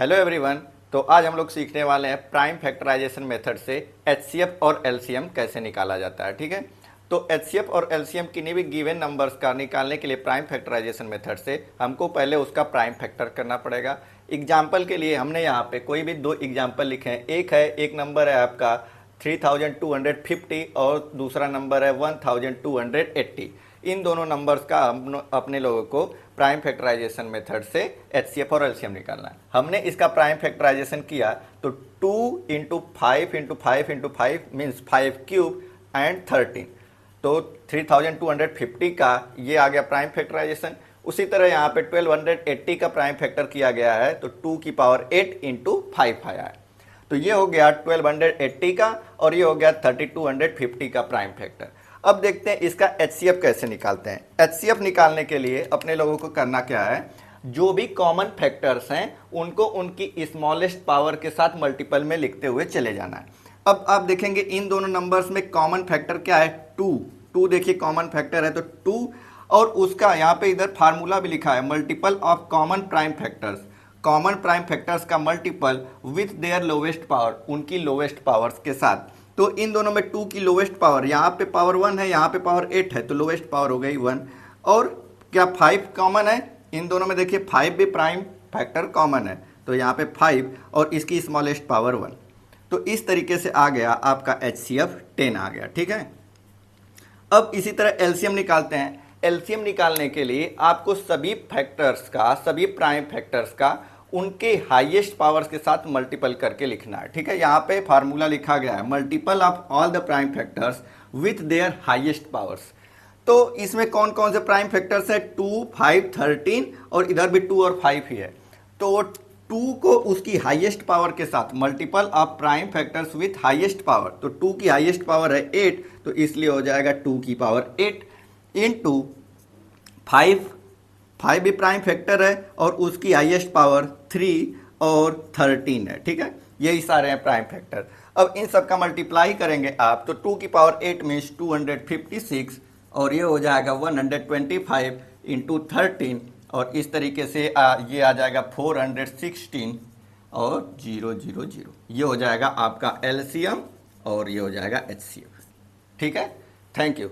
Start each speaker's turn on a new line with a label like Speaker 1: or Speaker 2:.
Speaker 1: Hello everyone. तो आज हम लोग सीखने वाले हैं प्राइम फैक्टराइजेशन मेथड से एचसीएफ और एलसीएम कैसे निकाला जाता है। ठीक है, तो एचसीएफ और एलसीएम किन्हीं भी गिवन नंबर्स का निकालने के लिए प्राइम फैक्टराइजेशन मेथड से हमको पहले उसका प्राइम फैक्टर करना पड़ेगा। एग्जाम्पल के लिए हमने यहाँ पे कोई भी दो एग्जाम्पल लिखे हैं। एक नंबर है आपका 3250 और दूसरा नंबर है 1280। इन दोनों नंबर्स का हम अपने लोगों को प्राइम फैक्टराइजेशन मेथड से एचसीएफ और एलसीएम निकालना है। हमने इसका प्राइम फैक्टराइजेशन किया तो 2 into 5 into 5 into 5 means 5 cube and 13, तो 3250 का ये आ गया प्राइम फैक्टराइजेशन। उसी तरह यहाँ पे 1280 का प्राइम फैक्टर किया गया है तो 2 की पावर 8 इंटू 5 आया है। तो ये हो गया 1280 का और ये हो गया 3250 का प्राइम फैक्टर। अब देखते हैं इसका एचसीएफ कैसे निकालते हैं। एचसीएफ निकालने के लिए अपने लोगों को करना क्या है, जो भी कॉमन फैक्टर्स हैं उनको उनकी स्मॉलेस्ट पावर के साथ मल्टीपल में लिखते हुए चले जाना है। अब आप देखेंगे इन दोनों नंबर्स में कॉमन फैक्टर क्या है, 2 देखिए कॉमन फैक्टर है तो 2, और उसका यहाँ पे इधर फार्मूला भी लिखा है multiple of common prime factors. Common prime factors का multiple with their lowest power, उनकी लोवेस्ट पावर्स के साथ। तो इन दोनों में 2 की लोवेस्ट पावर, यहाँ पे पावर 1 है, यहाँ पे पावर 8 है, तो लोवेस्ट पावर हो गई 1। और क्या 5 कॉमन है इन दोनों में, देखिए 5 भी प्राइम फैक्टर कॉमन है, तो यहाँ पे 5 और इसकी स्मॉलेस्ट पावर 1। तो इस तरीके से आ गया आपका एचसीएफ 10 आ गया। ठीक है, अब इसी तरह एलसीएम निकालते हैं। एलसीएम निकालने के लिए आपको सभी फैक्टर्स का, सभी प्राइम फैक्टर्स का उनके हाईएस्ट पावर्स के साथ मल्टीपल करके लिखना है। ठीक है, यहाँ पे फार्मूला लिखा गया है multiple of all the prime factors with their highest powers. तो इसमें कौन कौन से प्राइम फैक्टर्स है, 2, 5, 13 और इधर भी 2 और 5 ही है। तो 2 को उसकी हाईएस्ट पावर के साथ multiple of prime factors with highest power, तो 2 की हाईएस्ट पावर है 8, तो इसलिए हो जाएगा 2 की पावर 8 इंटू 5 भी प्राइम फैक्टर है और उसकी हाईएस्ट पावर 3 और 13 है। ठीक है, यही सारे हैं प्राइम फैक्टर। अब इन सब का मल्टीप्लाई करेंगे आप तो 2 की पावर 8 मीन्स 256 और ये हो जाएगा 125 इंटू 13 और इस तरीके से ये आ जाएगा 416 और 000। ये हो जाएगा आपका एलसीएम और ये हो जाएगा एचसीएफ। ठीक है, थैंक यू।